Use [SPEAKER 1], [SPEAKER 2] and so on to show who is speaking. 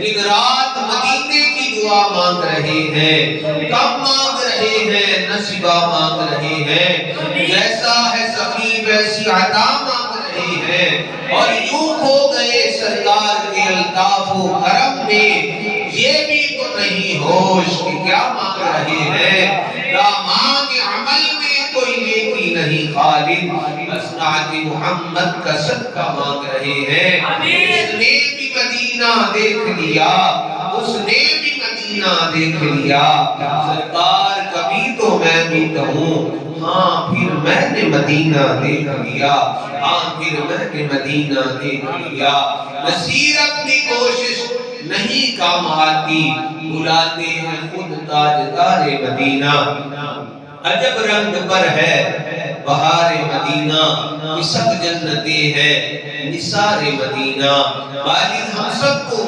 [SPEAKER 1] دن رات مدینے کی دعا مانگ رہے ہیں، کب مانگ رہے ہیں؟ نصیبہ مانگ رہے ہیں، جیسا ہے سخی ویسی عطا مانگ رہے ہیں، اور یوں کھو گئے سرکار کے الطاف و کرم میں، یہ بھی تو نہیں ہوش کہ کیا مانگ رہے ہیں۔ دامان عمل میں کوئی نیکی نہیں خالد، مصنعت محمد کا صدقہ مانگ رہے ہیں۔ اس نے بھی مدینہ دیکھ لیا، اس نے بھی مدینہ دیکھ لیا، سرکار کبھی تو میں بھی کہوں ہاں پھر میں نے مدینہ دیکھ لیا، ہاں پھر میں نے مدینہ دیکھ لیا۔ نصیر اپنی کوشش نہیں کام آتی، بلاتے ہیں خود تاجدار مدینہ۔ عجب رنگ پر ہے بہار مدینہ، کسک جنتیں ہیں نثار مدینہ۔ والد ہم سب کو